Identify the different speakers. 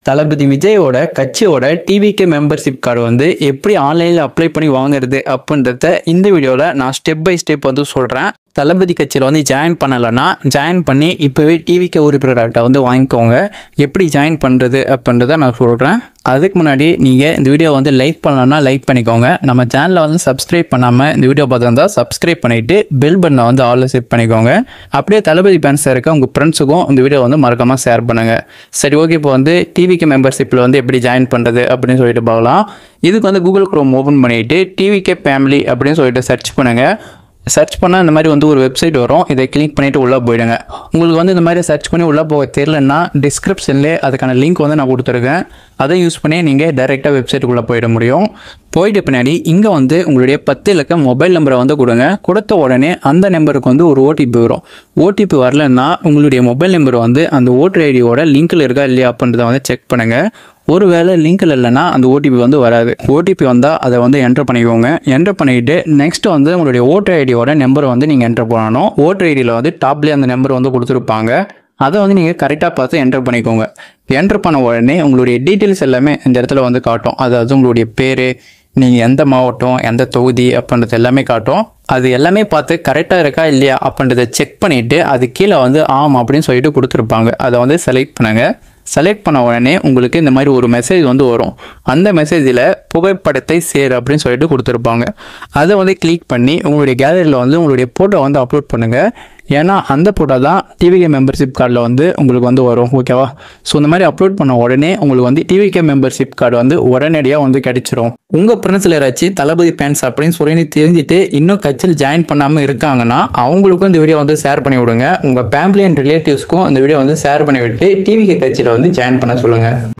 Speaker 1: தளபதி விஜயோட கட்சியோட TVK membership card வந்து எப்படி ஆன்லைனில் அப்ளை பண்ணி வாங்குறது அப்படின்றத இந்த வீடியோவில் நான் ஸ்டெப் பை ஸ்டெப் வந்து சொல்கிறேன். தளபதி கட்சியில் வந்து ஜாயின் பண்ணலைன்னா ஜாயின் பண்ணி இப்போவே டிவிகே உறுப்பினர்கிட்ட வந்து வாங்கிக்கோங்க. எப்படி ஜாயின் பண்ணுறது அப்படின்றத நான் சொல்கிறேன். அதுக்கு முன்னாடி நீங்கள் இந்த வீடியோ வந்து லைக் பண்ணலன்னா லைக் பண்ணிக்கோங்க. நம்ம சேனலை வந்து சப்ஸ்கிரைப் பண்ணாமல் இந்த வீடியோ பார்த்துருந்தா சப்ஸ்கிரைப் பண்ணிவிட்டு பெல் பட்டனை வந்து ஆல்ல செட் பண்ணிக்கோங்க. அப்படியே தளபதி ஃபேன்ஸ் இருக்க உங்கள் ஃப்ரெண்ட்ஸுக்கும் இந்த வீடியோ வந்து மறக்காமல் ஷேர் பண்ணுங்கள். சரி, ஓகே. இப்போ வந்து டிவிகே மெம்பர்ஷிப்பில் வந்து எப்படி ஜாயின் பண்ணுறது அப்படின்னு சொல்லிட்டு பார்க்கலாம். இதுக்கு வந்து கூகுள் குரோம் ஓப்பன் பண்ணிவிட்டு டிவிகே ஃபேமிலி அப்படின்னு சொல்லிட்டு சர்ச் பண்ணுங்கள். சர்ச் பண்ணால் இந்த மாதிரி வந்து ஒரு வெப்சைட் வரும். இதை கிளிக் பண்ணிவிட்டு உள்ளே போயிடுங்க. உங்களுக்கு வந்து இந்த மாதிரி சர்ச் பண்ணி உள்ளே போக தெரியலன்னா டிஸ்கிரிப்ஷன்லேயே அதுக்கான லிங்க் வந்து நான் கொடுத்துருக்கேன். அதை யூஸ் பண்ணி நீங்கள் டைரெக்டாக வெப்சைட்டுக்குள்ளே போயிட முடியும். போயிட்டு பின்னாடி இங்கே வந்து உங்களுடைய 10 இலக்க மொபைல் நம்பரை வந்து கொடுங்க. கொடுத்த உடனே அந்த நம்பருக்கு வந்து ஒரு ஓடிபி வரும். ஓடிபி வரலன்னா உங்களுடைய மொபைல் நம்பர் வந்து அந்த ஓட்டர் ஐடியோட லிங்கில் இருக்கா இல்லையா அப்படின்றத வந்து செக் பண்ணுங்கள். ஒருவேளை லிங்கில் இல்லைன்னா அந்த ஓடிபி வந்து வராது. ஓடிபி வந்தால் அதை வந்து என்டர் பண்ணிக்கோங்க. என்டர் பண்ணிவிட்டு நெக்ஸ்ட் வந்து உங்களுடைய ஓட்டர் ஐடியோட நம்பரை வந்து நீங்கள் என்டர் பண்ணணும். ஓட்டர் ஐடியில் வந்து டாப்லேயே அந்த நம்பர் வந்து கொடுத்துருப்பாங்க. அதை வந்து நீங்கள் கரெக்டாக பார்த்து என்டர் பண்ணிக்கோங்க. என்டர் பண்ண உடனே உங்களுடைய டீட்டெயில்ஸ் எல்லாமே இந்த இடத்துல வந்து காட்டும். அதாவது உங்களுடைய பேர், நீங்கள் எந்த மாவட்டம், எந்த தொகுதி அப்படின்றது எல்லாமே காட்டும். அது எல்லாமே பார்த்து கரெக்டாக இருக்கா இல்லையா அப்படின்றத செக் பண்ணிவிட்டு அது கீழே வந்து ஆம் அப்படின்னு சொல்லிட்டு கொடுத்துருப்பாங்க. அதை வந்து செலக்ட் பண்ணுங்கள். செலக்ட் பண்ண உடனே உங்களுக்கு இந்த மாதிரி ஒரு மெசேஜ் வந்து வரும். அந்த மெசேஜில் புகைப்படத்தை சேர் அப்படின்னு சொல்லிட்டு கொடுத்துருப்பாங்க. அதை வந்து கிளிக் பண்ணி உங்களுடைய கேலரியில் வந்து உங்களுடைய ஃபோட்டோ வந்து அப்லோட் பண்ணுங்கள். ஏன்னா அந்த ஃபோட்டோ தான் டிவிகே மெம்பர்ஷிப் கார்டில் வந்து உங்களுக்கு வந்து வரும். ஓகேவா? ஸோ இந்த மாதிரி அப்லோட் பண்ண உடனே உங்களுக்கு வந்து டிவிகே மெம்பர்ஷிப் கார்டு வந்து உடனடியாக வந்து கிடைச்சிரும். உங்கள் ஃப்ரெண்ட்ஸில் யாராச்சும் தளபதி ஃபேன்ஸ் அப்படின்னு சொல்லி தெரிஞ்சுட்டு இன்னும் கட்சியில் ஜாயின் பண்ணாமல் இருக்காங்கன்னா அவங்களுக்கும் இந்த வீடியோ வந்து ஷேர் பண்ணி விடுங்க. உங்கள் ஃபேமிலி அண்ட் ரிலேட்டிவ்ஸ்க்கும் இந்த வீடியோ வந்து ஷேர் பண்ணி விட்டு டிவிகே கட்சியில் வந்து ஜாயின் பண்ண சொல்லுங்கள்.